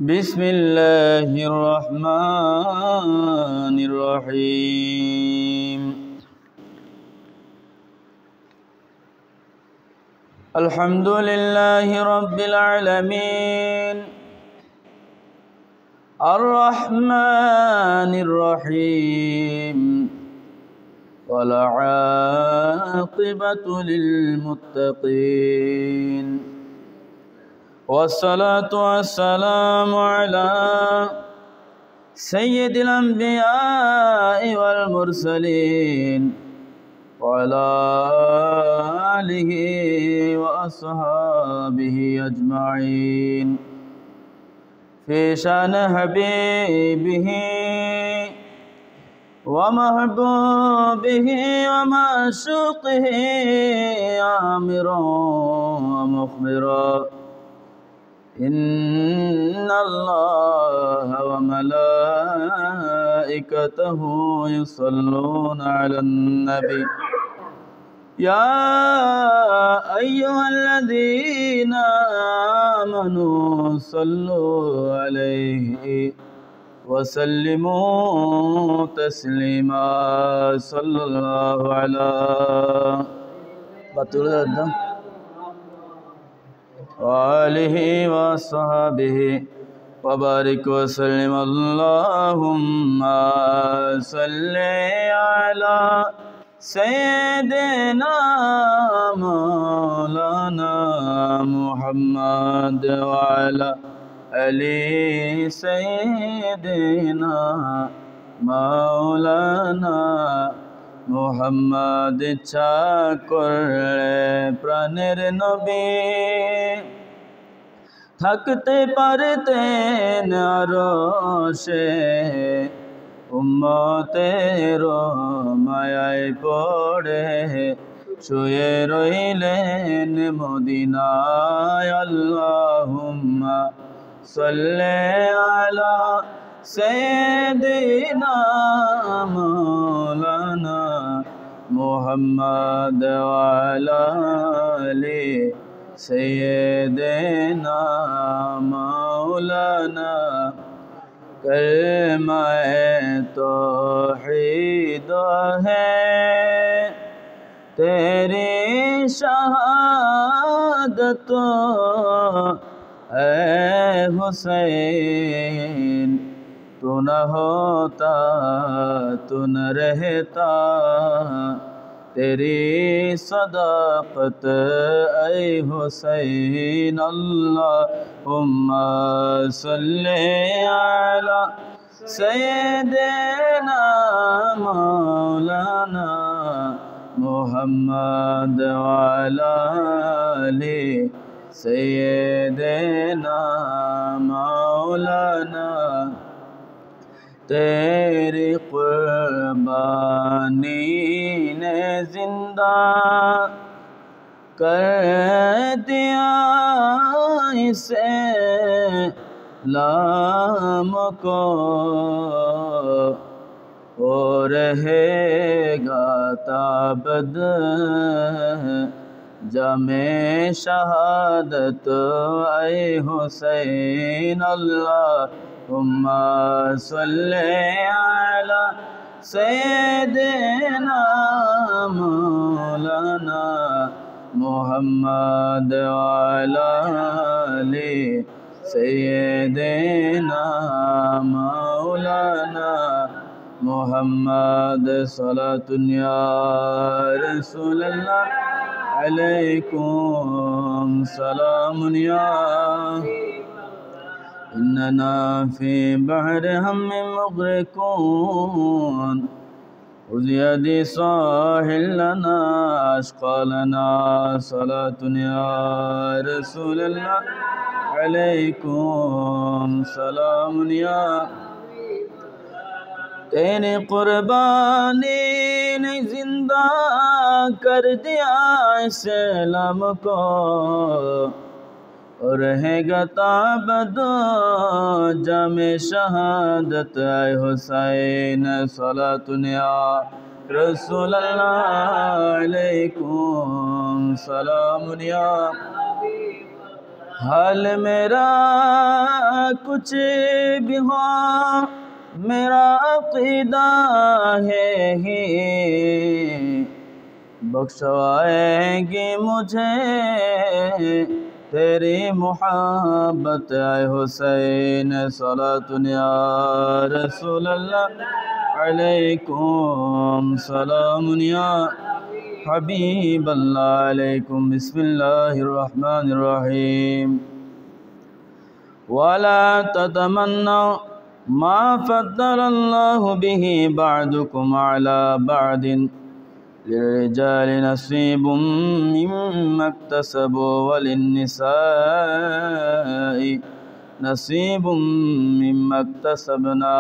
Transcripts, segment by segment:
بسم الله الرحمن الرحيم الحمد لله رب العالمين الرحمن الرحيم والعاقبة للمتقين والصلاة والسلام على سيد الأنبياء والمرسلين وعلى آله وأصحابه أجمعين في شأن حبيبه ومحبوبه ومعشوقه آمرا ومخبرا إن الله وملائكته يصلون على النبي يا أيها الذين آمنوا صلوا عليه وسلموا تسليما صلى الله على وآله وصحبه وبارك وسلم اللهم صل على سيدنا مولانا محمد وعلى آل سيدنا مولانا মুহাম্মদ ইচ্ছা করলে প্রাণের নবী থাকতে পারতেন আরশে উম্মতের মায়ায় পড়ে শুয়ে রইলেন মদিনায় আল্লাহুম্মা সাল্লি আলা سيدنا مولانا محمد وعلى آل سيدنا مولانا کلمہ توحید ہے تیری شہادت اے حسین تو نہ ہوتا تو نہ رہتا تیری صداقت اے حسین اللہم صلی علی سیدنا مولانا محمد وعلی آل سیدنا مولانا تیری قربانی نے زندہ کر دیا اسے لام کو وہ رہے گا تابد جامع شہادت اے حسین اللہم صلی علی سیدنا مولانا محمد وعلی آل سیدنا مولانا محمد صلاة یا رسول اللہ علیکم سلام یا إننا في بحر هم مغرقون أزيد ساحل لنا أشقى لنا صلاة يا رسول الله عليكم سلام يا تیری قربانی نے زندہ کر دیا اسلام کو رہے گا تابد جامع شہادت اے حسین صلاۃ یا رسول اللہ علیکم سلام یا हाल मेरा कुछ भी हो मेरा अक़ीदा है ही बख्शवाएगी मुझे तेरी मोहब्बत आए हुसैन सलातुन या रसूल अल्लाह अलैकुम सलामुन या हबीब अल्लाह अलैकुम बिस्मिल्लाहिर रहमानिर रहीम वला ततमन्नौ मा फद्दलल्लाहु बिही बअदुकुम अला बअदिन लिर्रिजाल नसीबुम मिम्मा इक्तसबू वलिन्निसाइ नसीबुम मिम्मा इक्तसबना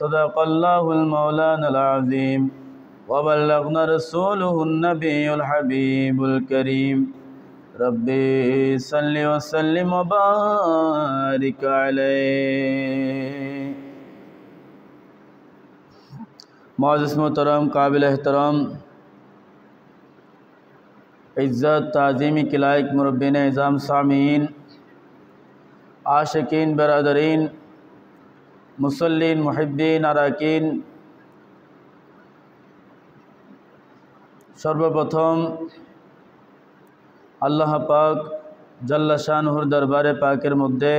सदक़ल्लाहुल मौलानाल अज़ीम वबल्लगना रसूलुहुन नबियुल हबीबुल करीम रब्बी सल्लि व सल्लिम व बारिक अलैहि। मुअज़्ज़िज़ मोहतरम काबिल एहतराम इज़्ज़त ताज़ीमी के लायक मुरब्बिन इज़ाम सामीन आशिकीन बरादरीन मुसल्लीन मुहिब्बीन अराकीन सर्वप्रथम আল্লাহ পাক জাল্লা শানহুর দরবারে পাকের মধ্যে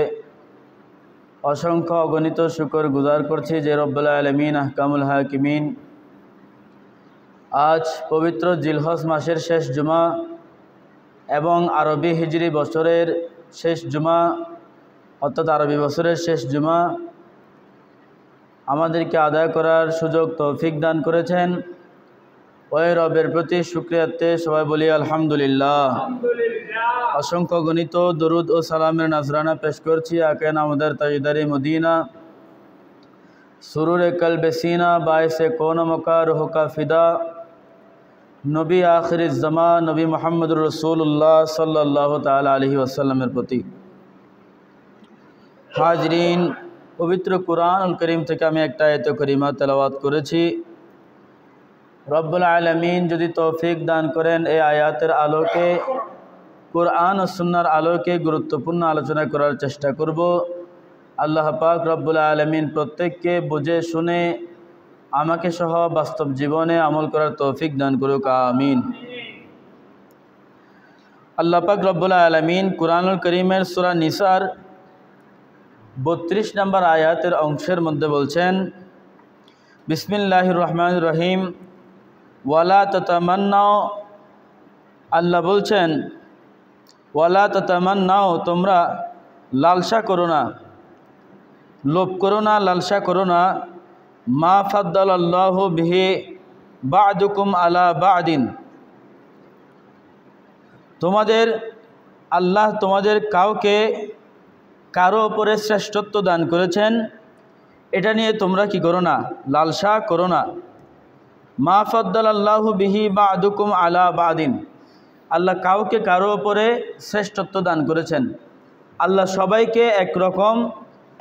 অসংখ্য অগণিত শুকর গুজার করছি যে রব্বুল আলামিন আহকামুল হাকিমিন আজ পবিত্র জিলহজ মাসের শেষ জুমা এবং আরবি হিজরি বছরের শেষ জুমা অর্থাৎ আরবি বছরের শেষ জুমা আমাদেরকে আদায় করার সুযোগ তৌফিক দান করেছেন। ওই রবের প্রতি শুকরিয়াতে সবাই বলি আলহামদুলিল্লাহ। অসংখ্য গণিত দরুদ ও সালামের নাজরানা পেশ করছি আকে নামদার তাজদারি মদিনা সুরুরে কলবে সিনা বায়সে কোন মকা রুহ কা ফিদা নবী আখিরিজ জামান নবী মুহাম্মদুর রাসূলুল্লাহ সাল্লাল্লাহু তাআলা আলাইহি ওয়াসাল্লামের প্রতি। হাজরিন, পবিত্র কুরআনুল কারীম থেকে আমি একটা আয়াত কারিমা তেলাওয়াত করেছি। রব্বুল আলামিন যদি তৌফিক দান করেন এই আয়াতের আলোকে কুরআন ও সুন্নাহর আলোকে গুরুত্বপূর্ণ আলোচনা করার চেষ্টা করব। আল্লাহ পাক রব্বুল আলামিন প্রত্যেককে বুঝে শুনে আমাকে সহ বাস্তব জীবনে আমল করার তৌফিক দান করুক, আমিন। আল্লাহ পাক রব্বুল আলামিন কুরআনুল কারীমের সূরা নিসার 32 নম্বর আয়াতের অংশের মধ্যে বলছেন, বিসমিল্লাহির রহমানির রহিম ওয়ালা তাতামান্নাও, আল্লাহ বলছেন ওয়ালা তাতামান্নাও, তোমরা লালসা করো না, লোভ করো না, লালসা করো না, মা ফাদ্দালাল্লাহু বিহি বা'দুকুম আলা বা'দিন, তোমাদের আল্লাহ তোমাদের কাউকে কারো ওপরে শ্রেষ্ঠত্ব দান করেছেন, এটা নিয়ে তোমরা কি করো না, লালসা করো না। মা ফাদ্দালাল্লাহু বিহি বা'দুকুম আলা বা'দিন, আল্লাহ কাউকে কারো ওপরে শ্রেষ্ঠত্ব দান করেছেন। আল্লাহ সবাইকে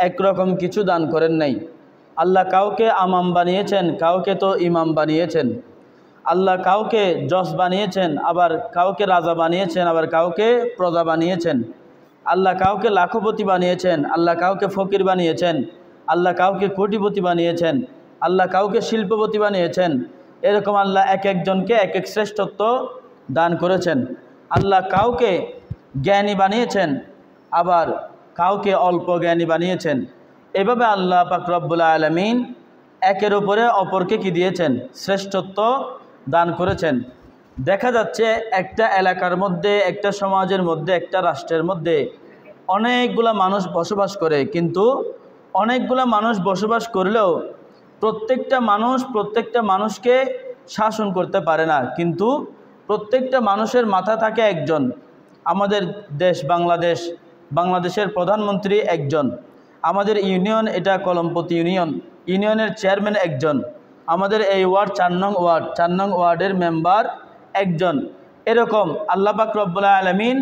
একরকম কিছু দান করেন নাই। আল্লাহ কাউকে আমাম বানিয়েছেন, কাউকে তো ইমাম বানিয়েছেন। আল্লাহ কাউকে জজ বানিয়েছেন, আবার কাউকে রাজা বানিয়েছেন, আবার কাউকে প্রজা বানিয়েছেন। আল্লাহ কাউকে লাখপতি বানিয়েছেন, আল্লাহ কাউকে ফকির বানিয়েছেন, আল্লাহ কাউকে কোটিপতি বানিয়েছেন, আল্লাহ কাউকে শিল্পপতি বানিয়েছেন। এরকম আল্লাহ এক একজনকে এক এক শ্রেষ্ঠত্ব দান করেছেন। আল্লাহ কাউকে জ্ঞানী বানিয়েছেন, আবার কাউকে অল্প জ্ঞানী বানিয়েছেন। এভাবে আল্লাহ পাক রব্বুল আলামিন একের উপরে অপরকে কি দিয়েছেন, শ্রেষ্ঠত্ব দান করেছেন। দেখা যাচ্ছে একটা এলাকার মধ্যে, একটা সমাজের মধ্যে, একটা রাষ্ট্রের মধ্যে অনেকগুলা মানুষ বসবাস করে, কিন্তু অনেকগুলা মানুষ বসবাস করলেও প্রত্যেকটা মানুষকে শাসন করতে পারে না। কিন্তু প্রত্যেকটা মানুষের মাথা থাকে একজন। আমাদের দেশ বাংলাদেশের প্রধানমন্ত্রী একজন, আমাদের ইউনিয়ন এটা কলমপতি ইউনিয়নের চেয়ারম্যান একজন, আমাদের এই ওয়ার্ড 4 নং ওয়ার্ডের মেম্বার একজন। এরকম আল্লাহ পাক রব্বুল আলামিন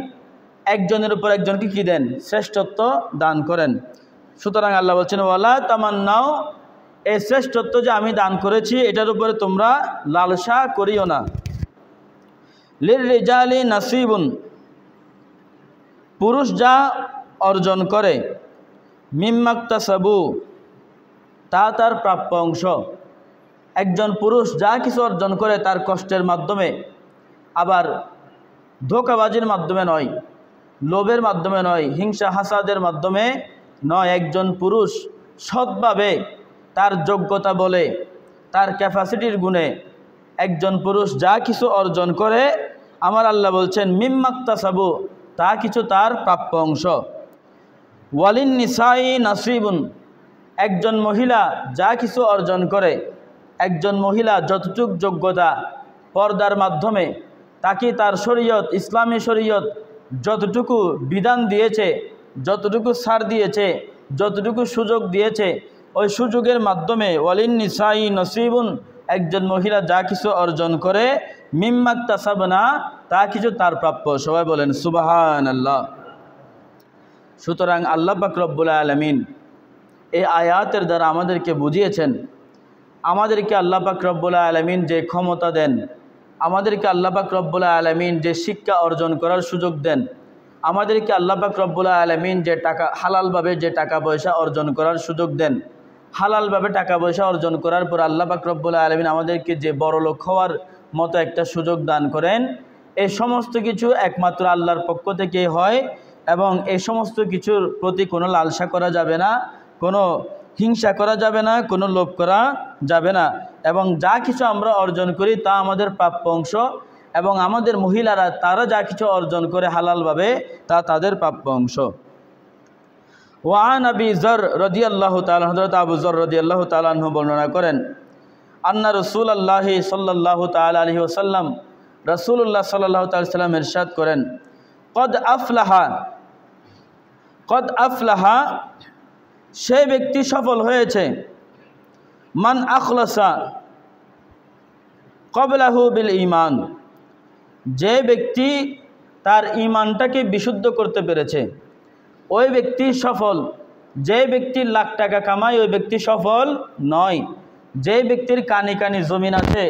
একজনের উপর একজনকে কি দেন, শ্রেষ্ঠত্ব দান করেন। সুতরাং আল্লাহ বলছেন ওয়ালা তামান্নাও, এই শ্রেষ্ঠত্ব যে আমি দান করেছি এটার উপরে তোমরা লালসা করিও না। লিররিজালি নাসিবুন, পুরুষ যা অর্জন করে মিম্মাক্তাসাবু তা তার প্রাপ্য অংশ। একজন পুরুষ যা কিছু অর্জন করে তার কষ্টের মাধ্যমে, আবার ধোঁকাবাজির মাধ্যমে নয়, লোভের মাধ্যমে নয়, হিংসা হাসাদের মাধ্যমে নয়। একজন পুরুষ সৎভাবে তার যোগ্যতা বলে, তার ক্যাপাসিটির গুণে একজন পুরুষ যা কিছু অর্জন করে, আমার আল্লাহ বলছেন মিম্মাক্তাসাবু তা কিছু তার প্রাপ্য অংশ। ওয়ালিন নিসাই নাসিবুন, একজন মহিলা যা কিছু অর্জন করে, একজন মহিলা যতটুক যোগ্যতা পর্দার মাধ্যমে তাকে তার শরীয়ত, ইসলামী শরীয়ত যতটুকু বিধান দিয়েছে, যতটুকু ছাড় দিয়েছে, যতটুকু সুযোগ দিয়েছে, ওই সুযোগের মাধ্যমে ওয়ালিন নিসাই নসিবুন, একজন মহিলা যা কিছু অর্জন করে মিম্মাক্তাসাবনা তা কিছু তার প্রাপ্য। সবাই বলেন সুবহানাল্লাহ। সুতরাং আল্লাহ পাক রব্বুল আলামিন এই আয়াতের দ্বারা আমাদেরকে বুঝিয়েছেন, আমাদেরকে আল্লাহ পাক রব্বুল আলামিন যে ক্ষমতা দেন, আমাদেরকে আল্লাহ পাক রব্বুল আলামিন যে শিক্ষা অর্জন করার সুযোগ দেন, আমাদেরকে আল্লাহ পাক রব্বুল আলামিন যে টাকা হালালভাবে যে টাকা পয়সা অর্জন করার সুযোগ দেন, হালালভাবে টাকা পয়সা অর্জন করার পর আল্লাহ পাক রব্বুল আলামিন আমাদেরকে যে বড়লোক হওয়ার মতো একটা সুযোগ দান করেন, এই সমস্ত কিছু একমাত্র আল্লাহর পক্ষ থেকেই হয়। এবং এই সমস্ত কিছুর প্রতি কোনো লালসা করা যাবে না, কোনো হিংসা করা যাবে না, কোনো লোভ করা যাবে না। এবং যা কিছু আমরা অর্জন করি তা আমাদের প্রাপ্য অংশ, এবং আমাদের মহিলারা তারা যা কিছু অর্জন করে হালালভাবে তা তাদের প্রাপ্য অংশ। ওয়ান আবি যর রাদিয়াল্লাহু তাআলা, হযরত আবু যর রাদিয়াল্লাহু তাআলা আনহু বর্ণনা করেন, আন্না রাসূলুল্লাহ সাল্লাল্লাহু তাআলা আলাইহি ওয়াসাল্লাম, রাসূলুল্লাহ সাল্লাল্লাহু তাআলা আলাইহি ওয়াসাল্লাম ইরশাদ করেন, কদ আফলাহা সে ব্যক্তি সফল হয়েছে, মান আখলাসা ক্বাবলাহু বিল ঈমান, যে ব্যক্তি তার ঈমানটাকে বিশুদ্ধ করতে পেরেছে ওই ব্যক্তি সফল। যে ব্যক্তির লাখ টাকা কামায় ওই ব্যক্তি সফল নয়, যে ব্যক্তির কানি কানি জমিন আছে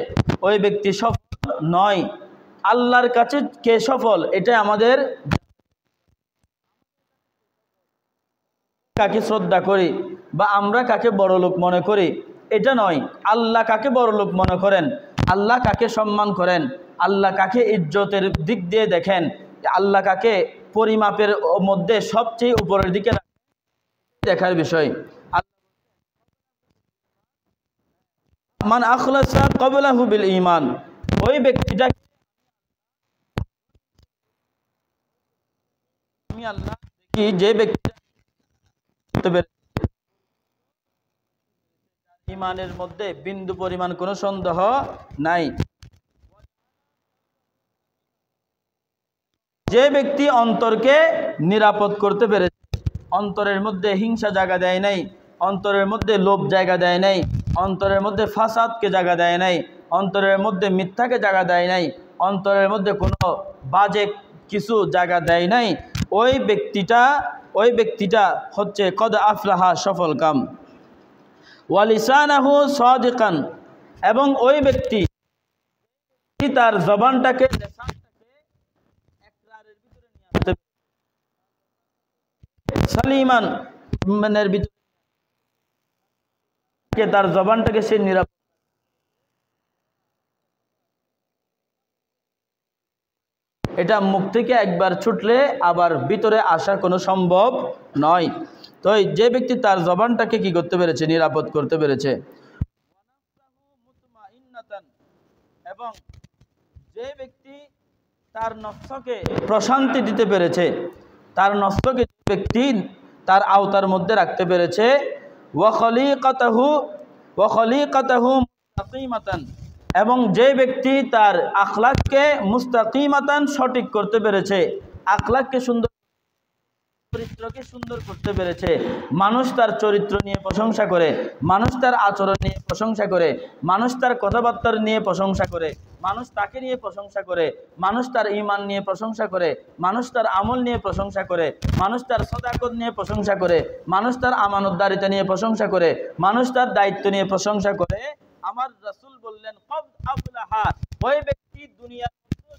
ওই ব্যক্তি সফল নয়। আল্লাহর কাছে কে সফল, এটা আমাদের কাকে শ্রদ্ধা করি বা আমরা কাকে বড় লোক মনে করি এটা নয়। আল্লাহ কাকে বড় লোক মনে করেন, আল্লাহ কাকে সম্মান করেন, আল্লাহ কাকে ইজ্জতের দিক দিয়ে দেখেন, আল্লাহ কাকে পরিমাপের মধ্যে সবচেয়ে উপরের দিকে দেখার বিষয়। মান আখলাসা ক্বাবলাহু বিল ঈমান, ওই ব্যক্তিটা আমি আল্লাহ কি যে ব্যক্তি ঈমানের মধ্যে বিন্দু পরিমাণ কোনো সন্দেহ নাই। যে ব্যক্তি অন্তরকে নিরাপদ করতে পেরেছে, অন্তরের মধ্যে হিংসা জায়গা দেয় নাই, অন্তরের মধ্যে লোভ জায়গা দেয় নাই, অন্তরের মধ্যে ফাসাদকে জায়গা দেয় নাই, অন্তরের মধ্যে মিথ্যাকে জায়গা দেয় নাই, অন্তরের মধ্যে কোনো বাজে কিছু জায়গা দেয় নাই, ওই ব্যক্তিটা হচ্ছে কদ আফলাহা সফল কাম। ওয়ালিসানাহু সাদিকান, এবং ওই ব্যক্তি তার জবানটাকে সালিমান মানের ভিতরে তার জবানটাকে সে নিরাপদ, এটা মুখ থেকে একবার ছুটলে আবার ভিতরে আসা কোনো সম্ভব নয়। তো যে ব্যক্তি তার জবানটাকে কি করতে পেরেছে, নিরাপদ করতে পেরেছে, এবং যে ব্যক্তি তার নফসকে প্রশান্তি দিতে পেরেছে, তার নফসকে যে ব্যক্তি তার আওতার মধ্যে রাখতে পেরেছে, ওয়া খলিকাতাহু মুস্তাকিমাতান, এবং যে ব্যক্তি তার আখলাককে মুস্তাকিমাতান সঠিক করতে পেরেছে, আখলাককে সুন্দর, চরিত্রকে সুন্দর করতে পেরেছে, মানুষ তার চরিত্র নিয়ে প্রশংসা করে, মানুষ তার আচরণ নিয়ে প্রশংসা করে, মানুষ তার কথাবার্তার নিয়ে প্রশংসা করে, মানুষ তাকে নিয়ে প্রশংসা করে, মানুষ তার ঈমান নিয়ে প্রশংসা করে, মানুষ তার আমল নিয়ে প্রশংসা করে, মানুষ তার সদাকত নিয়ে প্রশংসা করে, মানুষ তার আমানতদারিতা নিয়ে প্রশংসা করে, মানুষ তার দায়িত্ব নিয়ে প্রশংসা করে। আমার রাসূল বললেন কদ আফলাহা, ওই ব্যক্তি দুনিয়ার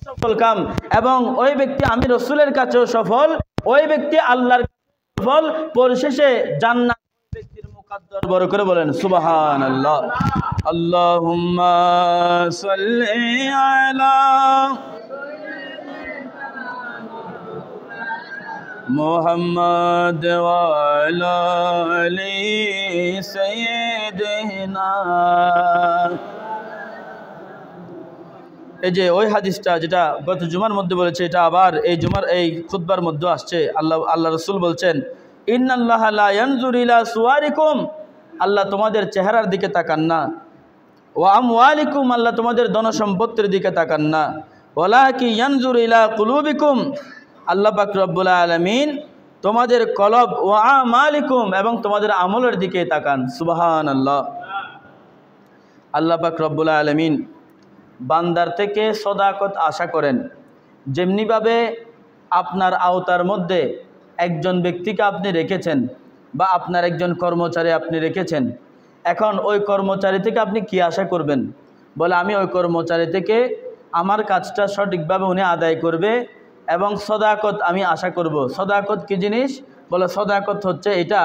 সফল কাম, এবং ওই ব্যক্তি আমি রাসূলের কাছেও সফল, ওই ব্যক্তি আল্লাহর ফল পরিশেষে জান্নাত ব্যক্তির মুকদ্দর। বড় করে বলেন সুবহানাল্লাহ। আল্লাহুম্মা সাল্লি আলা মুহাম্মাদ ওয়া আলা আলি সাইয়্যিদিনা। এই যে ওই হাদিসটা যেটা গত জুমার মধ্যে বলেছে, এটা আবার এই জুমার এই খুতবার মধ্যে আসছে। আল্লাহ রসুল বলছেন, ইন্নাল্লাহা লা ইয়ানজুরু ইলা সুওয়ারিকুম, আল্লাহ তোমাদের চেহারার দিকে তাকান না, ওয়া আমওয়ালিকুম, আল্লাহ তোমাদের ধন সম্পত্তির দিকে তাকান না, ওয়ালাকিন ইয়ানজুরু ইলা কুলুবিকুম, আল্লাহ পাক রব্বুল আলামিন তোমাদের কলব, ওয়া আমালিকুম, এবং তোমাদের আমলের দিকে তাকান। সুবহানাল্লাহ। আল্লাহ পাক রব্বুল আলামিন বান্দার থেকে সদাকত আশা করেন। যেমনিভাবে আপনার আওতার মধ্যে একজন ব্যক্তিকে আপনি রেখেছেন বা আপনার একজন কর্মচারী আপনি রেখেছেন, এখন ওই কর্মচারী থেকে আপনি কি আশা করবেন? বলে আমি ওই কর্মচারী থেকে আমার কাজটা সঠিকভাবে উনি আদায় করবে এবং সদাকত আমি আশা করব। সদাকত কি জিনিস? বলে সদাকত হচ্ছে এটা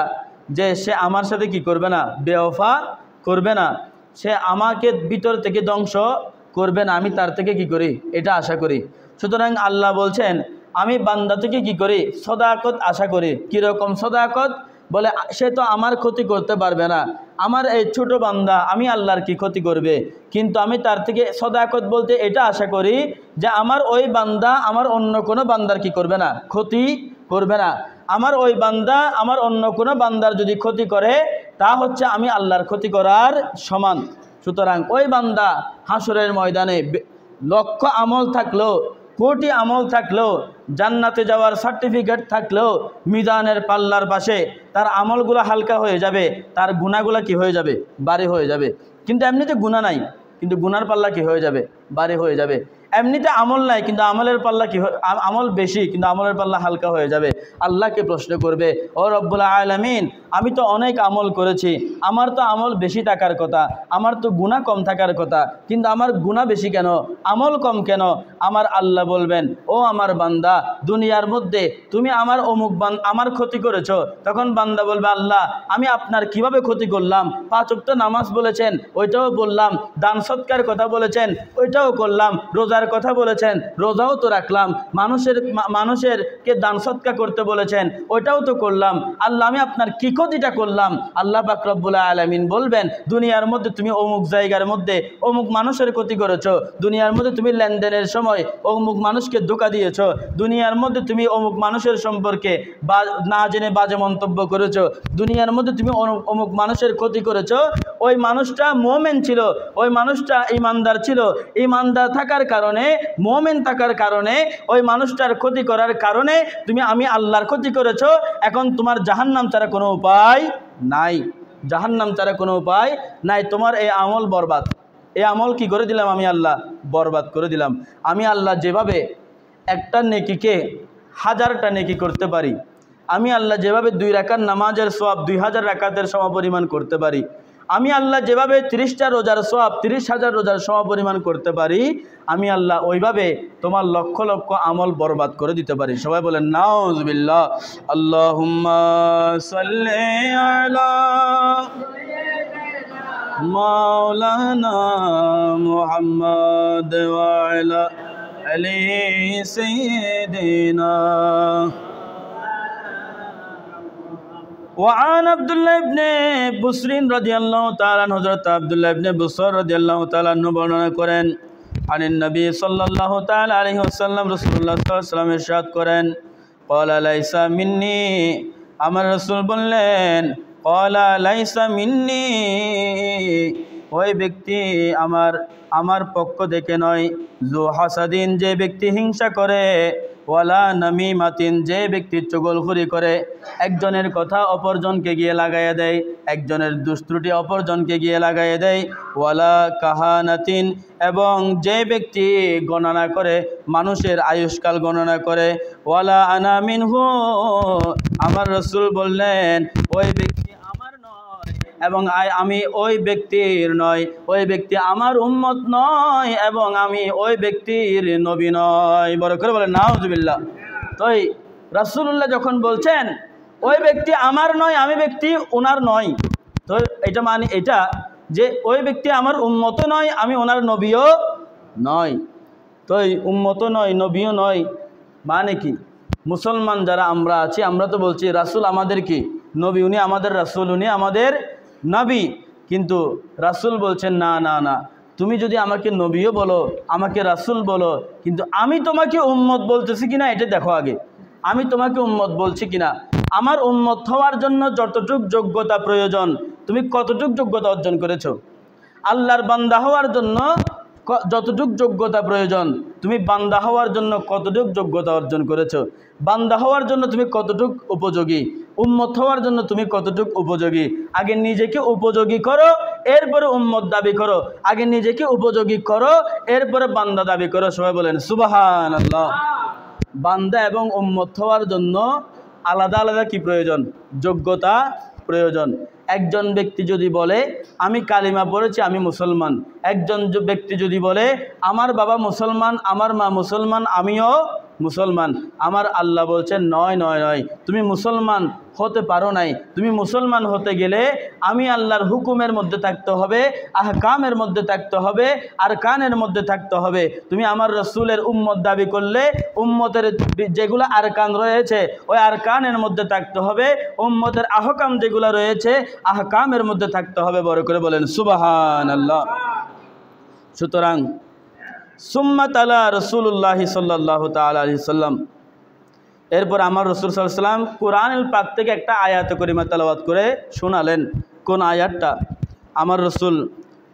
যে সে আমার সাথে কি করবে না, বেওফা করবে না, সে আমাকে ভিতর থেকে ধ্বংস করবে না, আমি তার থেকে কি করি, এটা আশা করি। সুতরাং আল্লাহ বলছেন আমি বান্দা থেকে কি করি, সদাকত আশা করি। কীরকম সদাকত? বলে সে তো আমার ক্ষতি করতে পারবে না, আমার এই ছোট বান্দা আমি আল্লাহর কি ক্ষতি করবে, কিন্তু আমি তার থেকে সদাকত বলতে এটা আশা করি যে আমার ওই বান্দা আমার অন্য কোনো বান্দার কি করবে না, ক্ষতি করবে না। আমার ওই বান্দা আমার অন্য কোনো বান্দার যদি ক্ষতি করে তা হচ্ছে আমি আল্লাহর ক্ষতি করার সমান। সুতরাং ওই বান্দা হাসরের ময়দানে লক্ষ আমল থাকলেও, কোটি আমল থাকলেও, জান্নাতে যাওয়ার সার্টিফিকেট থাকলেও মিজানের পাল্লার পাশে তার আমলগুলো হালকা হয়ে যাবে, তার গুনাহগুলো কি হয়ে যাবে, ভারী হয়ে যাবে। কিন্তু এমনিতে গুনাহ নাই, কিন্তু গুনার পাল্লা কি হয়ে যাবে, ভারী হয়ে যাবে। এমনিতে আমল নাই, কিন্তু আমলের পাল্লা কি, আমল বেশি কিন্তু আমলের পাল্লা হালকা হয়ে যাবে। আল্লাহকে প্রশ্ন করবে, ও রব্বুল আলামিন, আমি তো অনেক আমল করেছি, আমার তো আমল বেশি থাকার কথা, আমার তো গুনাহ কম থাকার কথা, কিন্তু আমার গুনাহ বেশি কেন, আমল কম কেন? আমার আল্লাহ বলবেন, ও আমার বান্দা, দুনিয়ার মধ্যে তুমি আমার আমার ক্ষতি করেছো। তখন বান্দা বলবে, আল্লাহ আমি আপনার কিভাবে ক্ষতি করলাম? 5 ওয়াক্ত নামাজ বলেছেন, ওইটাও বললাম, দান সৎকার কথা বলেছেন, ওইটাও করলাম, রোজার কথা বলেছেন, রোজাও তো রাখলাম, মানুষেরকে দান সৎকার করতে বলেছেন, ওইটাও তো করলাম। আল্লাহ আমি আপনার কি ক্ষতিটা করলাম? আল্লাহ পাক রব্বুল আলামিন বলবেন, দুনিয়ার মধ্যে তুমি অমুক জায়গার মধ্যে অমুক মানুষের ক্ষতি করেছো, দুনিয়ার মধ্যে তুমি লেনদেনের সময় অমুক মানুষকে ধোঁকা দিয়েছো, দুনিয়ার মধ্যে তুমি অমুক মানুষের সম্পর্কে না জেনে বাজে মন্তব্য করেছো, দুনিয়ার মধ্যে তুমি অমুক মানুষের ক্ষতি করেছো। ওই মানুষটা মুমিন ছিল, ওই মানুষটা ঈমানদার ছিল, ঈমানদার থাকার কারণে, মুমিন থাকার কারণে, ওই মানুষটার ক্ষতি করার কারণে আমি আল্লাহর ক্ষতি করেছো। এখন তোমার জাহান্নাম ছাড়া কোনো উপায় নাই, জাহান্নাম ছাড়া কোনো উপায় নাই। তোমার এই আমল বরবাদ, এই আমল কি করে দিলাম আমি আল্লাহ, বরবাদ করে দিলাম। আমি আল্লাহ যেভাবে একটা নেকিকে 1000টা নেকি করতে পারি, আমি আল্লাহ যেভাবে 2 রাকাত নামাজের সওয়াব 2000 রাকাতের সমপরিমাণ করতে পারি, আমি আল্লাহ যেভাবে 30টা রোজার সওয়াব 30,000 রোজার সমপরিমাণ করতে পারি, আমি আল্লাহ ওইভাবে তোমার লক্ষ লক্ষ আমল বরবাদ করে দিতে পারি। সবাই বলেন নাউজুবিল্লাহ। আল্লাহুম্মা সাল্লি আলা মাওলানা মুহাম্মাদ ওয়া আলা আলি সাইয়্যিদিনা। وعن عبد الله بن بصر رضي الله تعالى عنه, হযরত আব্দুল্লাহ ইবনে বুসর রাদিয়াল্লাহু তাআলা আনহু বর্ণনা করেন, আনিন নবী সাল্লাল্লাহু তাআলা আলাইহি ওয়াসাল্লাম, রাসূলুল্লাহ সাল্লাল্লাহু আলাইহি ওয়াসাল্লাম ইরশাদ করেন, ক্বালা লাইসা মিন্নি, আমার রাসূল বললেন, ক্বালা লাইসা মিন্নি, ওই ব্যক্তি আমার পক্ষ থেকে নয়, যু হাসাদিন, যে ব্যক্তি হিংসা করে, ওয়ালা নামিমাতিন, যে ব্যক্তি চুগলখুরি করে, একজনের কথা অপরজনকে গিয়ে লাগাইয়া দেয়, একজনের দুষ্ত্রুটি অপরজনকে গিয়ে লাগাইয়া দেয়, ওয়ালা কাহানাতিন, এবং যে ব্যক্তি গণনা করে, মানুষের আয়ুষ্কাল গণনা করে, ওয়ালা আনা মিনহু, আমার রাসূল বললেন ওই ব্যক্তি আমার নয় এবং আমি ওই ব্যক্তির নয়, ওই ব্যক্তি আমার উম্মত নয় এবং আমি ওই ব্যক্তির নবী নয়। বড় করে বলেন নাউজুবিল্লাহ। তাই রাসূলুল্লাহ যখন বলছেন ওই ব্যক্তি আমার নয়, আমি ব্যক্তি ওনার নয়, তো এটা মানে এটা যে ওই ব্যক্তি আমার উম্মত নয়, আমি ওনার নবীও নয়। তো এই উম্মত নয়, নবীও নয় মানে কি? মুসলমান যারা আমরা আছি, আমরা তো বলছি রাসূল আমাদের কি নবী, উনি আমাদের রাসূল, উনি আমাদের নবী। কিন্তু রাসূল বলছেন না না না, তুমি যদি আমাকে নবীও বলো, আমাকে রাসূল বলো, কিন্তু আমি তোমাকে উম্মত বলতেছি কিনা এটা দেখো আগে। আমি তোমাকে উম্মত বলছি কিনা, আমার উম্মত হওয়ার জন্য যতটুক যোগ্যতা প্রয়োজন তুমি কতটুক যোগ্যতা অর্জন করেছো। আল্লাহর বান্দা হওয়ার জন্য যতটুক যোগ্যতা প্রয়োজন তুমি বান্দা হওয়ার জন্য কতটুক যোগ্যতা অর্জন করেছো। বান্দা হওয়ার জন্য তুমি কতটুক উপযোগী, উম্মত হওয়ার জন্য তুমি কতটুক উপযোগী। আগে নিজেকে উপযোগী করো, এরপরে উম্মত দাবি করো। আগে নিজেকে উপযোগী করো, এরপরে বান্দা দাবি করো। সবাই বলেন সুবহানাল্লাহ। বান্দা এবং উম্মত হওয়ার জন্য আলাদা আলাদা কি প্রয়োজন? যোগ্যতা প্রয়োজন। একজন ব্যক্তি যদি বলে আমি কালিমা পড়েছি, আমি মুসলমান, একজন ব্যক্তি যদি বলে আমার বাবা মুসলমান, আমার মা মুসলমান, আমিও মুসলমান, আমার আল্লাহ বলছেন নয় নয় নয়, তুমি মুসলমান হতে পারো নাই। তুমি মুসলমান হতে গেলে আমি আল্লাহর হুকুমের মধ্যে থাকতে হবে, আহকামের মধ্যে থাকতে হবে, আরকানের মধ্যে থাকতে হবে। তুমি আমার রসুলের উম্মত দাবি করলে উম্মতের যেগুলো আরকান রয়েছে ওই আরকানের মধ্যে থাকতে হবে, উম্মতের আহকাম যেগুলো রয়েছে আহকামের মধ্যে থাকতে হবে। বড় করে বলেন সুবহানাল্লাহ। সুতরাং সুম্মা তালা রসুল্লাহ সাল্লাল্লাহু তাআলা আলাইহি সাল্লাম, এরপর আমার রসুল সাল্লাল্লাহু আলাইহি সাল্লাম কোরআনুল পাক থেকে একটা আয়াত করিমা তেলাওয়াত করে শোনালেন। কোন আয়াতটা? আমার রসুল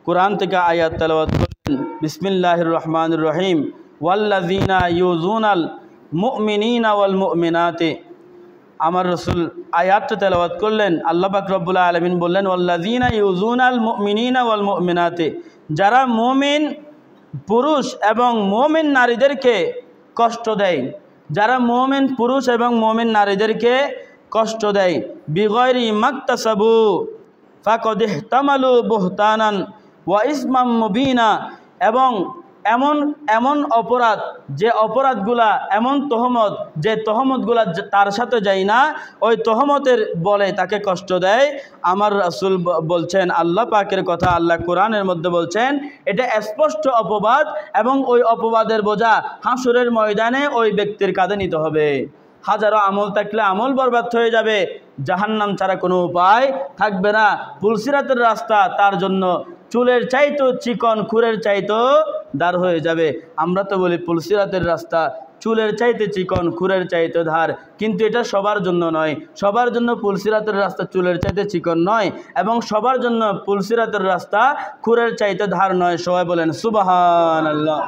কোরআন থেকে আয়াত তেলাওয়াত করলেন, বিসমিল্লাহির রহমানির রহিম, ওয়াল্লাযীনা ইউযুনাল মুমিনিনা ওয়াল মুমিনাতি। আমার রসুল আয়াতটা তেলাওয়াত করলেন, আল্লাহ পাক রব্বুল আলামিন বললেন ওয়াল্লাযীনা ইউযুনাল মুমিনিনা ওয়াল মুমিনাতি, যারা মুমিন পুরুষ এবং মুমিন নারীদেরকে কষ্ট দেয়, যারা মুমিন পুরুষ এবং মুমিন নারীদেরকে কষ্ট দেয়, বিগয়রি মাকতাসাবু ফাকাদ ইহতামালু বুহতানান ওয়া ইসমাম মুবিনা, এবং এমন এমন অপরাধ, যে অপরাধগুলা, এমন তহমত, যে তহমতগুলা তার সাথে যায় না, ওই তহমতের বলে তাকে কষ্ট দেয়। আমার রাসূল বলছেন, আল্লাহ পাকের কথা, আল্লাহ কোরআনের মধ্যে বলছেন এটা স্পষ্ট অপবাদ, এবং ওই অপবাদের বোঝা হাসরের ময়দানে ওই ব্যক্তির কাঁধে নিতে হবে। হাজারো আমল থাকলে আমল বরবাদ হয়ে যাবে, জাহান্নাম ছাড়া কোনো উপায় থাকবে না। পুলসিরাতের রাস্তা তার জন্য চুলের চাইতো চিকন, খুরের চাইতো ধার হয়ে যাবে। আমরা তো বলি পুলসিরাতের রাস্তা চুলের চাইতে চিকন, খুরের চাইতে ধার, কিন্তু এটা সবার জন্য নয়। সবার জন্য পুলসিরাতের রাস্তা চুলের চাইতে চিকন নয়, এবং সবার জন্য পুলসিরাতের রাস্তা খুরের চাইতে ধার নয়। সবাই বলেন সুবহানাল্লাহ।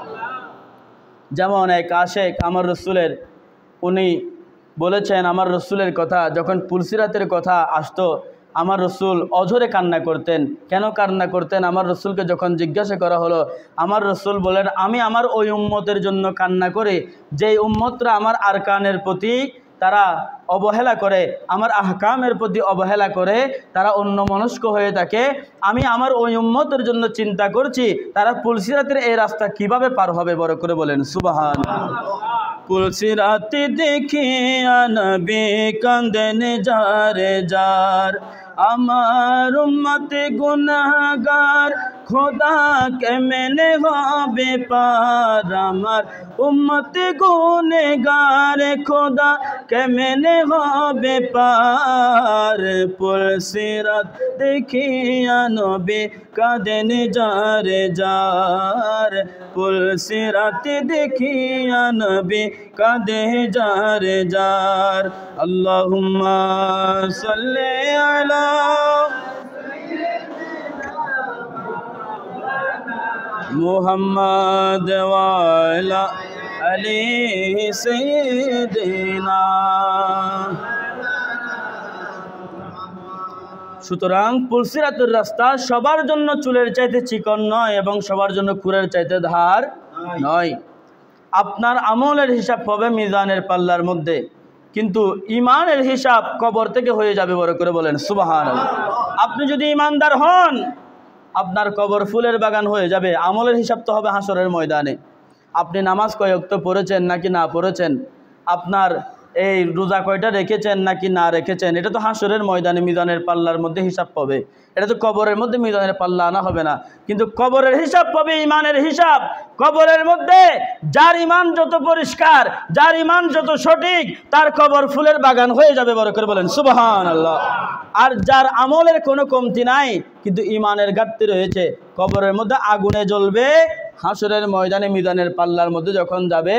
যেমন এক আশেক আমার রসুলের, উনি বলেছেন আমার রসুলের কথা যখন পুলসিরাতের কথা আসতো আমার রসুল অঝরে কান্না করতেন। কেন কান্না করতেন? আমার রসুলকে যখন জিজ্ঞাসা করা হলো, আমার রসুল বলেন আমি আমার ওই উম্মতের জন্য কান্না করে, যেই উম্মতরা আমার আরকানের প্রতি তারা অবহেলা করে, আমার আহকামের প্রতি অবহেলা করে, তারা অন্যমনস্ক হয়ে থাকে, আমি আমার ওই উম্মতের জন্য চিন্তা করছি তারা পুলসিরাতের এই রাস্তা কিভাবে পার হবে। বড় করে বলেন সুবহানাল্লাহ। পুলসিরাতে দেখিয়া নবী কাঁদেন যারে যার, আমার উম্মতে গুনাহগার খোদা কেমনে হবে পার, আমার উম্মতে গুনেহগার খোদা কেমনে হবে পার। পুলসিরাত দেখিয়া নবী কাঁদেন যারে যার, পুলসিরাত দেখিয়া নবী কাঁদে যারে যার। আল্লাহুম্মা সাল্লি আলা মুহাম্মাদ ওয়া আলা আলি সাইয়্যিদিনা। সুতরাং পুলসিরাতের রাস্তা সবার জন্য চুলের চাইতে চিকন নয়, এবং সবার জন্য খুরের চাইতে ধার নয়। আপনার আমলের হিসাব হবে মিজানের পাল্লার মধ্যে, কিন্তু ইমানের হিসাব কবর থেকে হয়ে যাবে। বড় করে বলেন সুবহানাল্লাহ। আপনি যদি ইমানদার হন আপনার কবর ফুলের বাগান হয়ে যাবে। আমলের হিসাব তো হবে হাসরের ময়দানে। আপনি নামাজ কয় ওয়াক্ত পড়েছেন নাকি না পড়েছেন, আপনার এই রোজা কয়টা রেখেছেন নাকি না রেখেছেন, এটা তো হাসরের ময়দানে মিজানের পাল্লার মধ্যে হিসাব পাবে। এটা তো কবরের মধ্যে মিজানের পাল্লা আনা হবে না, কিন্তু কবরের হিসাব পাবে, ইমানের হিসাব। কবরের মধ্যে যার ইমান যত পরিষ্কার, যার ইমান যত সঠিক, তার কবর ফুলের বাগান হয়ে যাবে। বড় করে বলেন সুবহানাল্লাহ। আর যার আমলের কোনো কমতি নাই কিন্তু ইমানের ঘাটতি রয়েছে, কবরের মধ্যে আগুনে জ্বলবে, হাসরের ময়দানে মিজানের পাল্লার মধ্যে যখন যাবে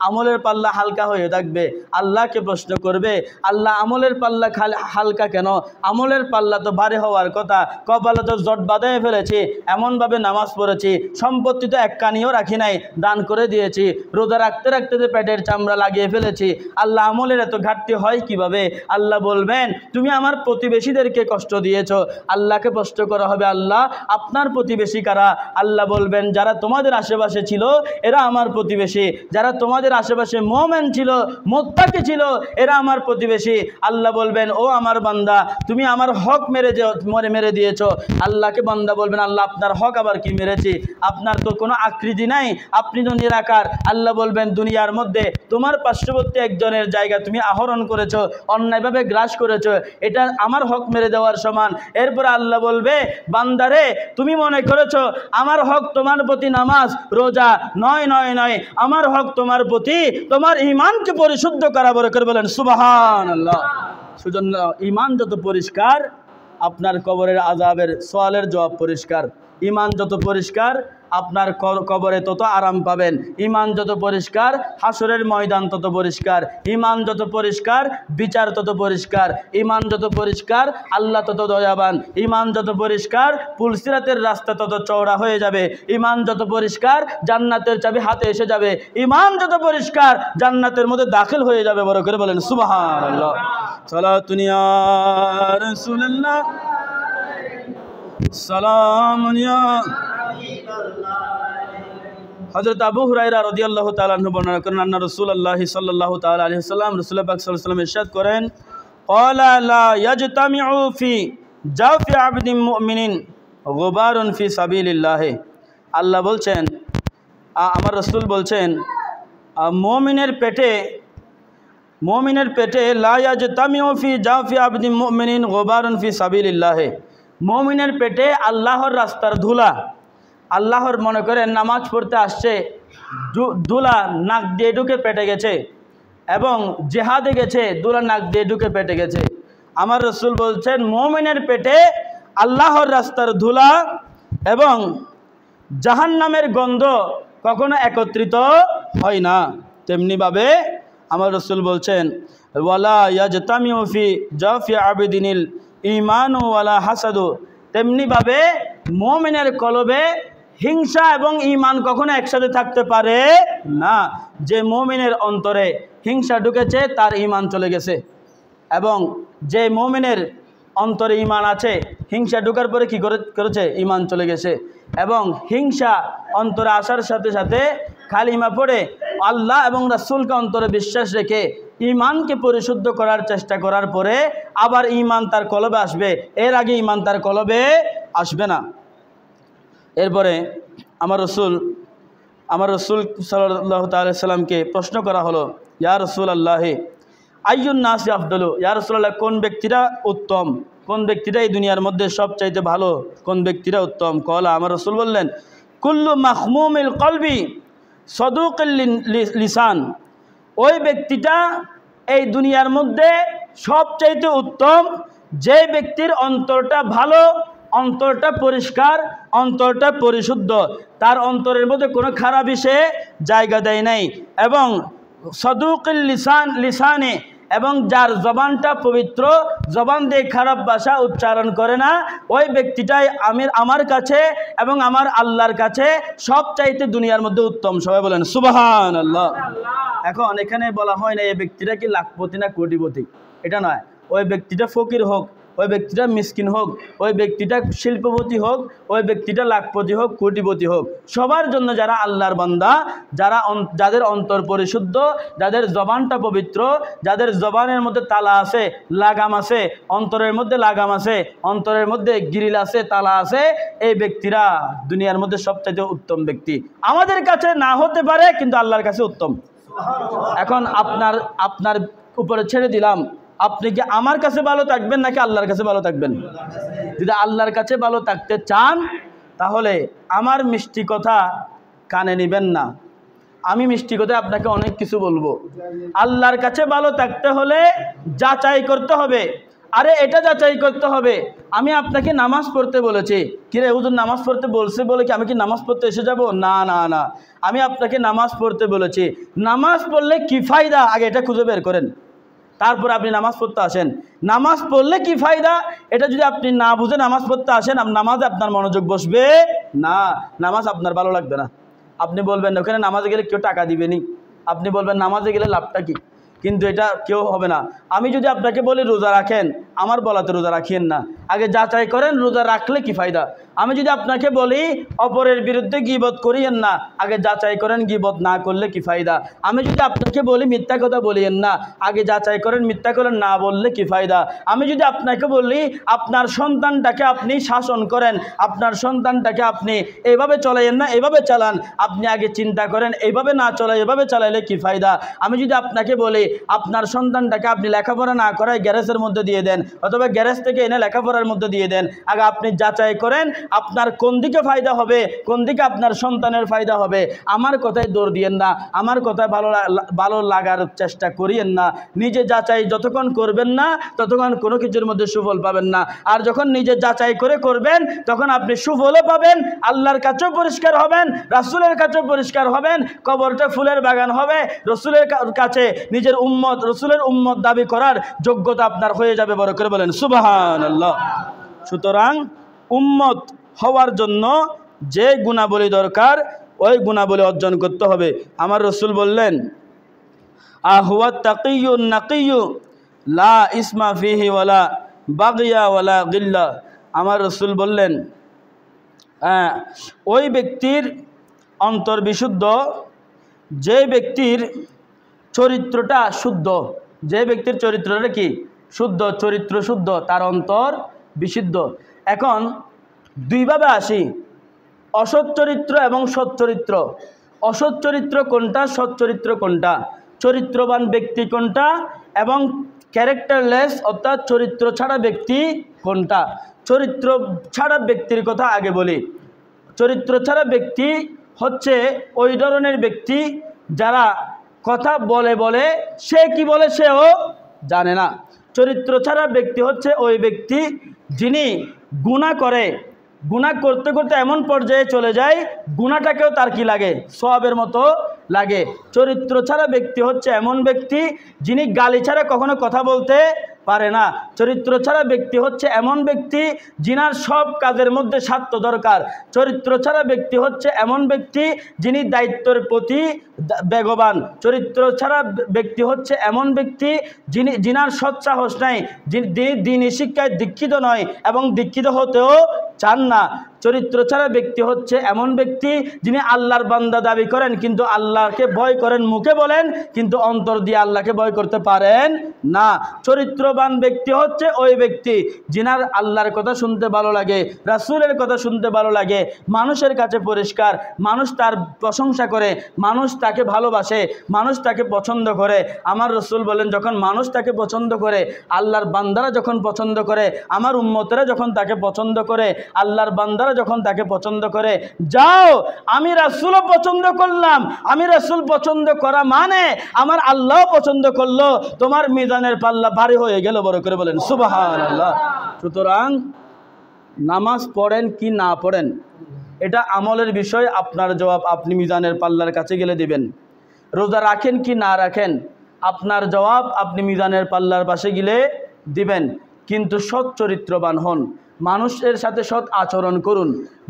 আমলের পাল্লা হালকা হয়ে থাকবে। আল্লাহকে প্রশ্ন করবে, আল্লাহ আমলের পাল্লা হালকা কেন? আমলের পাল্লা তো ভারী হওয়ার কথা, কপালে তো জট বাঁধাই ফেলেছি, এমনভাবে নামাজ পড়েছি, সম্পত্তি তো এক কানিও রাখি নাই, দান করে দিয়েছি, রোজা রাখতে রাখতে তো পেটের চামড়া লাগিয়ে ফেলেছি, আল্লাহ আমলের এত ঘাটতি হয় কিভাবে? আল্লাহ বলবেন, তুমি আমার প্রতিবেশীদেরকে কষ্ট দিয়েছ। আল্লাহকে প্রশ্ন করা হবে, আল্লাহ আপনার প্রতিবেশী কারা? আল্লাহ বলবেন, যারা তোমাদের আশেপাশে ছিল এরা আমার প্রতিবেশী, যারা তোমাদের আশেপাশে মুমিন ছিল, মুত্তাকি ছিল, এরা আমার প্রতিবেশী। আল্লাহ বলবেন, ও আমার বান্দা, তুমি আমার হক মেরে দিয়েছো। আল্লাহকে বান্দা বলবেন, আল্লাহ আপনার হক আবার কি মেরেছি? আপনার তো কোনো আকৃতি নাই, আপনি তো নিরাকার। আল্লাহ বলবেন, দুনিয়ার মধ্যে তোমার পার্শ্ববর্তী একজনের জায়গা তুমি আহরণ করেছো, অন্যায়ভাবে গ্রাস করেছো, এটা আমার হক মেরে দেওয়ার সমান। এরপর আল্লাহ বলবে, বান্দারে তুমি মনে করেছো আমার হক তোমার প্রতি নামাজ রোজা? নয় নয় নয়, আমার হক তোমার প্রতি তোমার ঈমানকে পরিশুদ্ধ করা। বড় করে বলেন সুবহানাল্লাহ। সেজন্য ঈমান যত পরিষ্কার, আপনার কবরের আযাবের সওয়ালের জবাব পরিষ্কার। ঈমান যত পরিষ্কার, আপনার কবরে তত আরাম পাবেন। ঈমান যত পরিষ্কার, হাসরের ময়দান তত পরিষ্কার। ঈমান যত পরিষ্কার, বিচার তত পরিষ্কার। ঈমান যত পরিষ্কার, আল্লাহ তত দয়াবান। ঈমান যত পরিষ্কার, পুলসিরাতের রাস্তা তত চওড়া হয়ে যাবে। ঈমান যত পরিষ্কার, জান্নাতের চাবি হাতে এসে যাবে। ঈমান যত পরিষ্কার, জান্নাতের মধ্যে দাখিল হয়ে যাবে। বড় করে বলেন সুবহানাল্লাহ। সালাতুন ইয়া রাসূলুল্লাহ, সালামুন ইয়া। হযরত আবু হুরায়রা রাদিয়াল্লাহু তাআলা আনহু বর্ণনা করেন, আন্না রাসূলুল্লাহ সাল্লাল্লাহু তাআলা আলাইহি ওয়াসাল্লাম, রাসূলুল্লাহ পাক সাল্লাল্লাহু আলাইহি ওয়াসাল্লাম ইরশাদ করেন, ক্বালা লা ইয়াজতামিউ ফি জাওফি আবদিন মুমিনিন গুবারুন ফি সাবিলিল্লাহ। আল্লাহ বলছেন, আমার রাসূল বলছেন, মুমিনের পেটে লা ইয়াজতামিউ ফি জাওফি আবদিন মুমিনিন গুবারুন ফি সাবিলিল্লাহ। মুমিনের পেটে আল্লাহর রাস্তার ধুলা, আল্লাহর মনে করেন নামাজ পড়তে আসছে, ধুলা নাক দিয়ে ঢুকে পেটে গেছে, এবং জেহাদে গেছে, ধুলা নাক দিয়ে ঢুকে পেটে গেছে। আমার রাসূল বলছেন, মুমিনের পেটে আল্লাহর রাস্তার ধুলা এবং জাহান্নামের গন্ধ কখনো একত্রিত হয় না। তেমনিভাবে আমার রাসূল বলছেন, ওয়ালা ইয়াজতামিউ ফি জাওফি আবদিনিল ঈমানু ওয়ালা হাসাদু। তেমনিভাবে মুমিনের কলবে হিংসা এবং ঈমান কখনো একসাথে থাকতে পারে না। যে মুমিনের অন্তরে হিংসা ঢুকেছে তার ঈমান চলে গেছে, এবং যে মুমিনের অন্তরে ঈমান আছে, হিংসা ঢোকার পরে কি করেছে? ঈমান চলে গেছে। এবং হিংসা অন্তরে আসার সাথে সাথে কালিমা পড়ে আল্লাহ এবং রাসূলকে অন্তরে বিশ্বাস রেখে ঈমানকে পরিশুদ্ধ করার চেষ্টা করার পরে আবার ঈমান তার কলবে আসবে, এর আগে ঈমান তার কলবে আসবে না। এরপরে আমার রাসূল সাল্লাল্লাহু তাআলা সাল্লামকে প্রশ্ন করা হলো, ইয়া রাসূলুল্লাহ আইয়ুন নাসি আফদালু, ইয়া রাসূলুল্লাহ কোন ব্যক্তিরা উত্তম, কোন ব্যক্তিরা এই দুনিয়ার মধ্যে সবচাইতে ভালো, কোন ব্যক্তিরা উত্তম? কলা, আমার রাসূল বললেন, কুল্লু মাখমুমিল কলবি সদুকুল লিসান। ওই ব্যক্তিটা এই দুনিয়ার মধ্যে সবচাইতে উত্তম যে ব্যক্তির অন্তরটা ভালো, অন্তরটা পরিষ্কার, অন্তরটা পরিশুদ্ধ, তার অন্তরের মধ্যে কোনো খারাপ সে জায়গা দেয় নাই। এবং সদুকুল লিসানে, এবং যার জবানটা পবিত্র, জবান দিয়ে খারাপ ভাষা উচ্চারণ করে না, ওই ব্যক্তিটাই আমার কাছে এবং আমার আল্লাহর কাছে সবচাইতে দুনিয়ার মধ্যে উত্তম। সবাই বলেন সুবহানাল্লাহ। এখন এখানে বলা হয় না এই ব্যক্তিটা কি লাখপতি না কোটিপতি, এটা নয়। ওই ব্যক্তিটা ফকির হোক, ওই ব্যক্তিটা মিসকিন হোক, ওই ব্যক্তিটা শিল্পপতি হোক, ওই ব্যক্তিটা লাখপতি হোক, কোটিপতি হোক, সবার জন্য যারা আল্লাহর বান্দা, যাদের অন্তর পরিশুদ্ধ, যাদের জবানটা পবিত্র, যাদের জবানের মধ্যে তালা আছে, লাগাম আছে, অন্তরের মধ্যে লাগাম আছে, অন্তরের মধ্যে গ্রিল আছে, তালা আছে, এই ব্যক্তিরা দুনিয়ার মধ্যে সবচেয়ে উত্তম ব্যক্তি। আমাদের কাছে না হতে পারে কিন্তু আল্লাহর কাছে উত্তম। এখন উপরে ছেড়ে দিলাম, আপনি কি আমার কাছে ভালো থাকবেন নাকি আল্লাহর কাছে ভালো থাকবেন? যদি আল্লাহর কাছে ভালো থাকতে চান তাহলে আমার মিষ্টি কথা কানে নেবেন না। আমি মিষ্টি কথা আপনাকে অনেক কিছু বলবো। আল্লাহর কাছে ভালো থাকতে হলে যাচাই করতে হবে। আরে এটা যাচাই করতে হবে, আমি আপনাকে নামাজ পড়তে বলেছি, কিরে হুজুর নামাজ পড়তে বলছে বলে কি আমি কি নামাজ পড়তে এসে যাব? না না না, আমি আপনাকে নামাজ পড়তে বলেছি। নামাজ পড়লে কি ফায়দা আগে এটা খুঁজে বের করেন, তারপর আপনি নামাজ পড়তে আসেন। নামাজ পড়লে কি ফায়দা এটা যদি আপনি না বুঝে নামাজ পড়তে আসেন, নামাজে আপনার মনোযোগ বসবে না, নামাজ আপনার ভালো লাগবে না। আপনি বলবেন ওখানে নামাজে গেলে কেউ টাকা দিবেনি, আপনি বলবেন নামাজে গেলে লাভটা কি, কিন্তু এটা কেউ হবে না। আমি যদি আপনাকে বলি রোজা রাখেন, আমার বলাতে রোজা রাখিয়েন না, আগে যাচাই করেন রোজা রাখলে কি ফায়দা। আমি যদি আপনাকে বলি অপরের বিরুদ্ধে গীবত করিয়েন না, আগে যাচাই করেন গীবত না করলে কি ফায়দা। আমি যদি আপনাকে বলি মিথ্যা কথা বলিয়েন না, আগে যাচাই করেন মিথ্যা করে না বললে কি ফায়দা। আমি যদি আপনাকে বলি আপনার সন্তানটাকে আপনি শাসন করেন, আপনার সন্তানটাকে আপনি এইভাবে চলাইয়েন না এইভাবে চালান, আপনি আগে চিন্তা করেন এইভাবে না চলে এভাবে চালাইলে কি ফায়দা। আমি যদি আপনাকে বলি আপনার সন্তানটাকে আপনি লেখাপড়া না করায় গ্যারেজের মধ্যে দিয়ে দেন, অথবা গ্যারেজ থেকে এনে লেখাপড়ার মধ্যে দিয়ে দেন, আগে আপনি যাচাই করেন আপনার কোন দিকে ফায়দা হবে, কোন দিকে আপনার সন্তানের ফায়দা হবে। আমার কথায় দৌড় দিয়েন না, আমার কথায় ভালো লাগার চেষ্টা করিয়েন না। নিজে যাচাই যতক্ষণ করবেন না ততক্ষণ কোনো কিছুর মধ্যে সুফল পাবেন না। আর যখন নিজে যাচাই করে করবেন তখন আপনি সুফলও পাবেন, আল্লাহর কাছেও পরিষ্কার হবেন, রাসূলের কাছেও পরিষ্কার হবেন, কবরটা ফুলের বাগান হবে, রসুলের কাছে নিজের উম্মত রসুলের উম্মত দাবি করার যোগ্যতা আপনার হয়ে যাবে। বড় করে বলেন সুবহানাল্লাহ। সুতরাং উম্মত হওয়ার জন্য যে গুণাবলী দরকার ওই গুণাবলী অর্জন করতে হবে। আমার রসুল বললেন আহুয়া তাকিয়ুন নাকিয়ু লা ইসমা ফিহি ওয়ালা বাগিয়া ওয়ালা গিল্লা। আমার রসুল বললেন ওই ব্যক্তির অন্তর বিশুদ্ধ যে ব্যক্তির চরিত্রটা শুদ্ধ, যে ব্যক্তির চরিত্রটা কি শুদ্ধ, চরিত্র শুদ্ধ, তার অন্তর বিশুদ্ধ। এখন দুইভাবে আসি, অসৎ চরিত্র এবং সৎ চরিত্র। অসৎ চরিত্র কোনটা, সৎ চরিত্র কোনটা, চরিত্রবান ব্যক্তি কোনটা এবং ক্যারেক্টারলেস অর্থাৎ চরিত্র ছাড়া ব্যক্তি কোনটা। চরিত্র ছাড়া ব্যক্তির কথা আগে বলি। চরিত্র ছাড়া ব্যক্তি হচ্ছে ওই ধরনের ব্যক্তি যারা কথা বলে বলে সে কি বলে সেও জানে না। চরিত্র ছাড়া ব্যক্তি হচ্ছে ওই ব্যক্তি যিনি গুনাহ করে, গুনাহ করতে করতে এমন পর্যায়ে চলে যায় গুনাহটাকেও তার কি লাগে, সওয়াবের মতো লাগে। চরিত্র ছাড়া ব্যক্তি হচ্ছে এমন ব্যক্তি যিনি গালি ছাড়া কখনো কথা বলতে পারে না। চরিত্র ছাড়া ব্যক্তি হচ্ছে এমন ব্যক্তি যিনার সব কাজের মধ্যে স্বার্থ দরকার। চরিত্র ছাড়া ব্যক্তি হচ্ছে এমন ব্যক্তি যিনি দায়িত্বের প্রতি বেগবান। চরিত্র ছাড়া ব্যক্তি হচ্ছে এমন ব্যক্তি যিনার সৎসাহস নাই, যিনি দ্বীনি শিক্ষায় দীক্ষিত নয় এবং দীক্ষিত হতেও চান না। চরিত্র ছাড়া ব্যক্তি হচ্ছে এমন ব্যক্তি যিনি আল্লাহর বান্দা দাবি করেন কিন্তু আল্লাহকে ভয় করেন, মুখে বলেন কিন্তু অন্তর দিয়ে আল্লাহকে ভয় করতে পারেন না। চরিত্রবান ব্যক্তি হচ্ছে ওই ব্যক্তি যিনার আল্লাহর কথা শুনতে ভালো লাগে, রাসূলের কথা শুনতে ভালো লাগে, মানুষের কাছে পরিষ্কার, মানুষ তার প্রশংসা করে, মানুষ তাকে ভালোবাসে, মানুষ তাকে পছন্দ করে। আমার রসুল বলেন যখন মানুষ তাকে পছন্দ করে, আল্লাহর বান্দারা যখন পছন্দ করে, আমার উম্মতেরা যখন তাকে পছন্দ করে, আল্লাহর বান্দারা যখন তাকে পছন্দ করে, যাও আমি রাসূলও পছন্দ করলাম, আমি রাসূল পছন্দ করা মানে আমার আল্লাহ পছন্দ করলো, তোমার মিজানের পাল্লা ভারী হয়ে গেল। বড় করে বলেন সুবহানাল্লাহ। সুতরাং নামাজ পড়েন কি না পড়েন এটা আমলের বিষয়, আপনার জবাব আপনি মিজানের পাল্লার কাছে গেলে দিবেন। রোজা রাখেন কি না রাখেন আপনার জবাব আপনি মিজানের পাল্লার পাশে গেলে দিবেন। কিন্তু সৎ চরিত্রবান হন, মানুষের সাথে সৎ আচরণ করুন,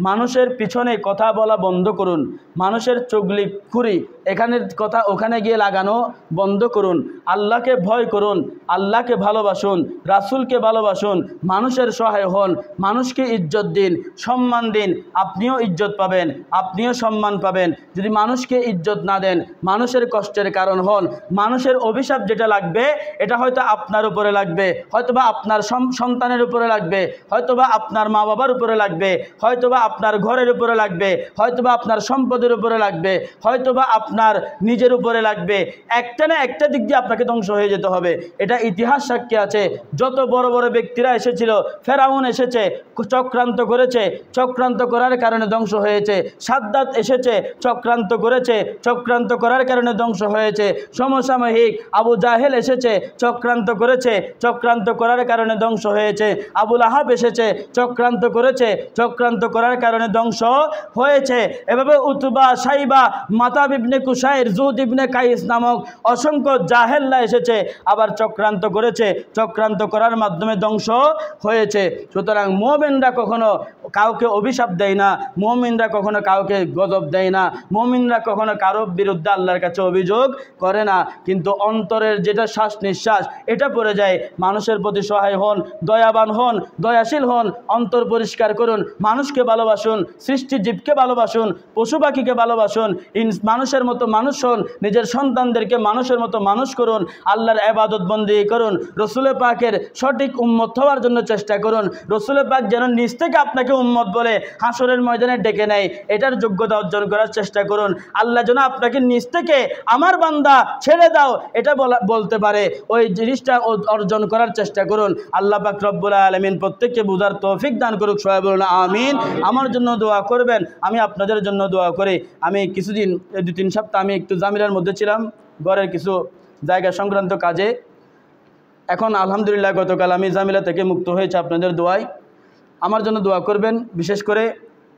মানুষের পিছনে কথা বলা বন্ধ করুন, মানুষের চুগলিখুরি এখানের কথা ওখানে গিয়ে লাগানো বন্ধ করুন, আল্লাহকে ভয় করুন, আল্লাহকে ভালোবাসুন, রাসূলকে ভালোবাসুন, মানুষের সহায় হন, মানুষকে ইজ্জত দিন, সম্মান দিন, আপনিও ইজ্জত পাবেন, আপনিও সম্মান পাবেন। যদি মানুষকে ইজ্জত না দেন মানুষের কষ্টের কারণ হন, মানুষের অভিশাপ যেটা লাগবে এটা হয়তো আপনার উপরে লাগবে, হয়তোবা আপনার সন্তানের উপরে লাগবে, হয়তো হয়তোবা আপনার মা বাবার উপরে লাগবে, হয়তোবা আপনার ঘরের উপরে লাগবে, হয়তোবা আপনার সম্পদের উপরে লাগবে, হয়তোবা আপনার নিজের উপরে লাগবে। একটা না একটা দিক দিয়ে আপনাকে ধ্বংস হয়ে যেতে হবে। এটা ইতিহাস সাক্ষী আছে। যত বড় বড় ব্যক্তিরা এসেছিল, ফেরাউন এসেছে, চক্রান্ত করেছে, চক্রান্ত করার কারণে ধ্বংস হয়েছে। সাদ্দাত এসেছে, চক্রান্ত করেছে, চক্রান্ত করার কারণে ধ্বংস হয়েছে। সমসাময়িক আবু জাহেল এসেছে, চক্রান্ত করেছে, চক্রান্ত করার কারণে ধ্বংস হয়েছে। আবু লাহাব এসেছে, চক্রান্ত করেছে, চক্রান্ত করার কারণে ধ্বংস হয়েছে। এভাবে উতবা, সাইবা, মাতাব ইবনে কুসাইর, জুদ ইবনে কাইস নামক অসংখ্য জাহেলরা এসেছে, আবার চক্রান্ত করেছে, চক্রান্ত করার মাধ্যমে ধ্বংস হয়েছে। সুতরাং মুমিনরা কখনো কাউকে অভিশাপ দেয় না, মুমিনরা কখনো কাউকে গজব দেয় না, মুমিনরা কখনো কারোর বিরুদ্ধে আল্লাহর কাছে অভিযোগ করে না। কিন্তু অন্তরের যেটা শ্বাস নিঃশ্বাস এটা পড়ে যায়। মানুষের প্রতি সহায় হন, দয়াবান হন, দয়াশীল হন, অন্তর পরিষ্কার করুন, মানুষকে ভালোবাসুন, সৃষ্টি জীবকে ভালোবাসুন, পশু পাখিকে ভালোবাসুন, মানুষের মতো মানুষ হন, নিজের সন্তানদেরকে মানুষের মতো মানুষ করুন, আল্লাহর ইবাদত বন্দেগী করুন, রসুল পাকের সঠিক উম্মত হওয়ার জন্য চেষ্টা করুন। রসুল পাক যেন নিজ থেকে আপনাকে উম্মত বলে হাসরের ময়দানে ডেকে নেয়, এটার যোগ্যতা অর্জন করার চেষ্টা করুন। আল্লাহ যেন আপনাকে নিজ থেকে আমার বান্দা ছেড়ে দাও এটা বলতে পারে, ওই জিনিসটা অর্জন করার চেষ্টা করুন। আল্লাহ পাক রব্বুল আলামিন প্রত্যেককে বুঝার তৌফিক দান করুক, সবাই বলুন আমিন। আমার জন্য দোয়া করবেন, আমি আপনাদের জন্য দোয়া করি। আমি কিছুদিন 2-3 সপ্তাহ আমি একটু জামিলার মধ্যে ছিলাম, ঘরের কিছু জায়গা সংক্রান্ত কাজে। এখন আলহামদুলিল্লাহ গতকাল আমি জামিলা থেকে মুক্ত হয়েছে আপনাদের দোয়ায়। আমার জন্য দোয়া করবেন, বিশেষ করে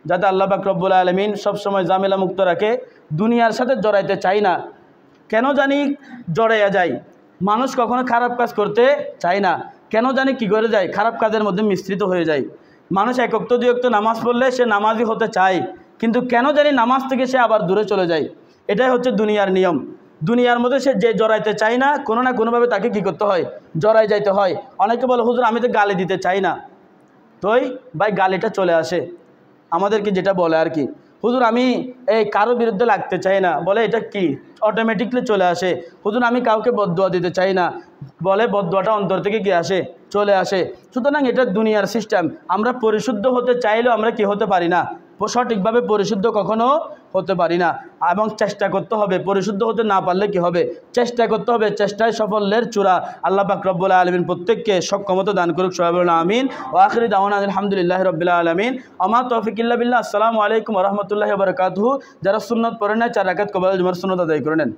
যাতে আল্লাহ পাক রব্বুল আলামিন সবসময় জামিলা মুক্ত রাখে। দুনিয়ার সাথে জড়াইতে চাই না, কেন জানি জড়াইয়া যায়। মানুষ কখনো খারাপ কাজ করতে চায় না, কেন জানি কি করে যায়, খারাপ কাজের মধ্যে মিশ্রিত হয়ে যায়। মানুষ 1 ওয়াক্ত 2 ওয়াক্ত নামাজ পড়লে সে নামাজি হতে চায়, কিন্তু কেন জানি নামাজ থেকে সে আবার দূরে চলে যায়। এটাই হচ্ছে দুনিয়ার নিয়ম। দুনিয়ার মধ্যে সে যে জড়াইতে চায় না, কোনো না কোনোভাবে তাকে কি করতে হয়, জড়াই যাইতে হয়। অনেকে বলে হুজুর আমি তো গালি দিতে চাই না, তোই ভাই গালিটা চলে আসে আমাদেরকে, যেটা বলে আর কি, হুজুর আমি এই কারো বিরুদ্ধে লাগতে চাই না, বলে এটা কি অটোমেটিকলি চলে আসে। হুজুর আমি কাউকে বদদুয়া দিতে চাই না, বলে বদদুয়াটা অন্তর থেকে কি আসে, চলে আসে। সুতরাং এটা দুনিয়ার সিস্টেম। আমরা পরিশুদ্ধ হতে চাইলেও আমরা কি হতে পারি না, সঠিকভাবে পরিশুদ্ধ কখনো হতে পারি না। এবং চেষ্টা করতে হবে, পরিশুদ্ধ হতে না পারলে কি হবে, চেষ্টা করতে হবে, চেষ্টায় সাফল্যের চূড়া। আল্লাহ পাক রব্বুল আলামিন প্রত্যেককে সক্ষমতা দান করুক, সবাই বলুন আমিন। ওয়া আখিরু দাওয়ানা আলহামদুলিল্লাহি রাব্বিল আলামিন। আমা তৌফিক ইল্লা বিল্লাহ। আসসালামু আলাইকুম ওয়া রাহমাতুল্লাহি ওয়া বারাকাতুহু। যারা সুন্নাত পড়েন না 4 রাকাত কবুল জুমার সুন্নাত আদায় করে নেন।